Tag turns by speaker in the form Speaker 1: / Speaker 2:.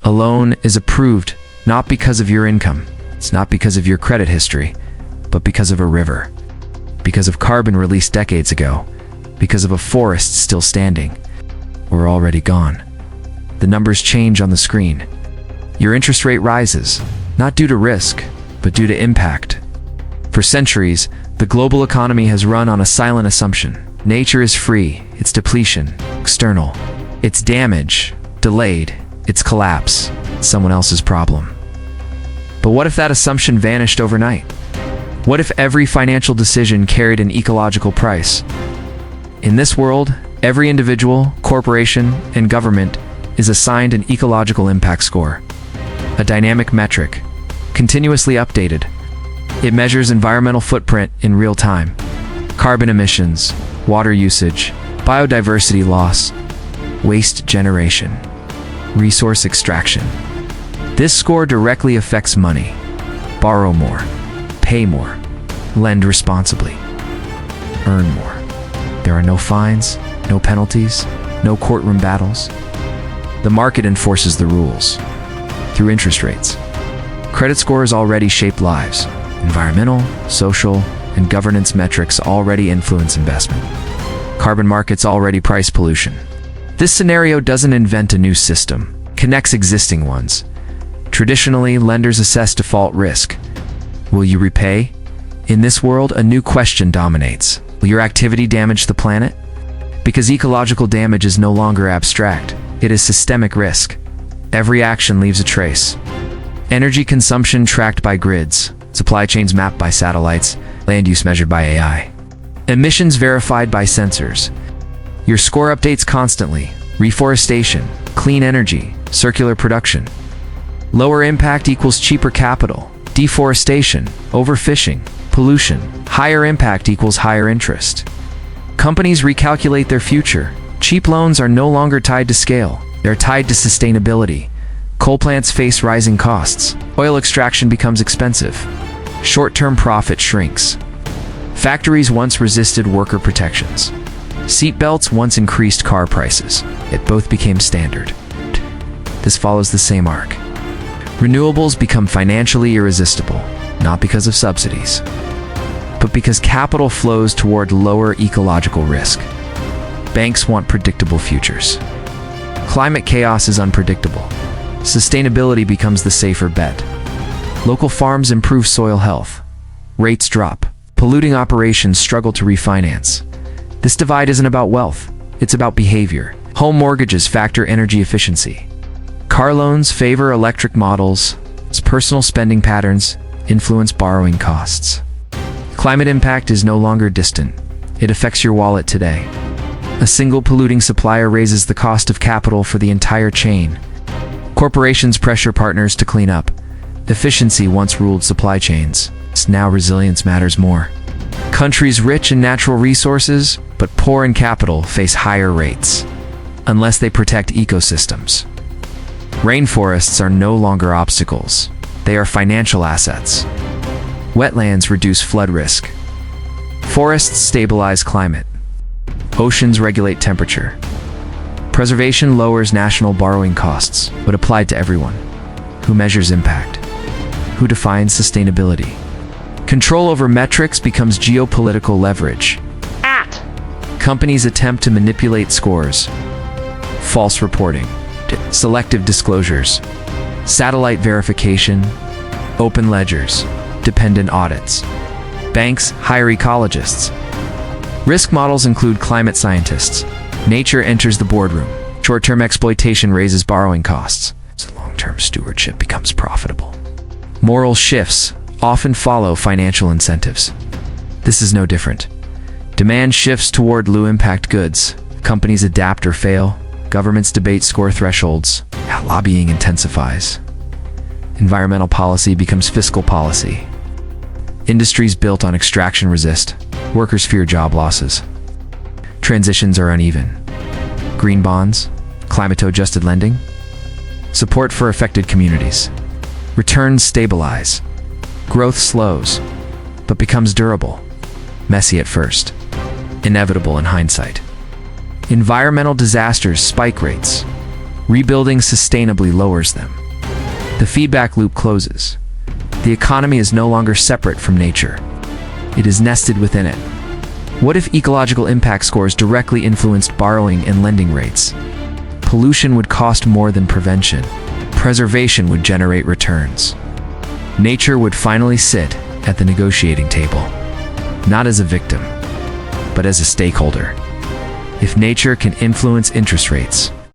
Speaker 1: A loan is approved not because of your income, it's not because of your credit history, but because of a river, because of carbon released decades ago, because of a forest still standing, or already gone. The numbers change on the screen. Your interest rate rises, not due to risk, but due to impact. For centuries, the global economy has run on a silent assumption. Nature is free, its depletion, external. Its damage, delayed, its collapse, someone else's problem. But what if that assumption vanished overnight? What if every financial decision carried an ecological price? In this world, every individual, corporation, and government is assigned an ecological impact score, a dynamic metric, continuously updated. It measures environmental footprint in real time, carbon emissions, water usage, biodiversity loss, waste generation, resource extraction. This score directly affects money. Borrow more, pay more, lend responsibly, earn more. There are no fines, no penalties, no courtroom battles. The market enforces the rules through interest rates. Credit scores already shape lives. Environmental, social, and governance metrics already influence investment. Carbon markets already price pollution. This scenario doesn't invent a new system, connects existing ones. Traditionally, lenders assess default risk. Will you repay? In this world, a new question dominates. Will your activity damage the planet? Because ecological damage is no longer abstract. It is systemic risk. Every action leaves a trace. Energy consumption tracked by grids, supply chains mapped by satellites, land use measured by AI. Emissions verified by sensors. Your score updates constantly. Reforestation, clean energy, circular production. Lower impact equals cheaper capital. Deforestation, overfishing, pollution. Higher impact equals higher interest. Companies recalculate their future. Cheap loans are no longer tied to scale. They're tied to sustainability. Coal plants face rising costs. Oil extraction becomes expensive. Short-term profit shrinks. Factories once resisted worker protections. Seatbelts once increased car prices. It both became standard. This follows the same arc. Renewables become financially irresistible, not because of subsidies, but because capital flows toward lower ecological risk. Banks want predictable futures. Climate chaos is unpredictable. Sustainability becomes the safer bet. Local farms improve soil health. Rates drop. Polluting operations struggle to refinance. This divide isn't about wealth, it's about behavior. Home mortgages factor energy efficiency. Car loans favor electric models. Personal spending patterns influence borrowing costs. Climate impact is no longer distant. It affects your wallet today. A single polluting supplier raises the cost of capital for the entire chain. Corporations pressure partners to clean up. Efficiency once ruled supply chains. Now resilience matters more. Countries rich in natural resources, but poor in capital, face higher rates, unless they protect ecosystems. Rainforests are no longer obstacles. They are financial assets. Wetlands reduce flood risk. Forests stabilize climate. Oceans regulate temperature. Preservation lowers national borrowing costs, but applied to everyone. Who measures impact? Who defines sustainability? Control over metrics becomes geopolitical leverage. Companies attempt to manipulate scores. False reporting. Selective disclosures. Satellite verification. Open ledgers. Dependent audits. Banks hire ecologists. Risk models include climate scientists. Nature enters the boardroom. Short-term exploitation raises borrowing costs. So long-term stewardship becomes profitable. Moral shifts often follow financial incentives. This is no different. Demand shifts toward low-impact goods. Companies adapt or fail. Governments debate score thresholds. Lobbying intensifies. Environmental policy becomes fiscal policy. Industries built on extraction resist. Workers fear job losses. Transitions are uneven. Green bonds, climate-adjusted lending, support for affected communities. Returns stabilize. Growth slows, but becomes durable. Messy at first, inevitable in hindsight. Environmental disasters spike rates. Rebuilding sustainably lowers them. The feedback loop closes. The economy is no longer separate from nature. It is nested within it. What if ecological impact scores directly influenced borrowing and lending rates? Pollution would cost more than prevention. Preservation would generate returns. Nature would finally sit at the negotiating table, not as a victim, but as a stakeholder. If nature can influence interest rates,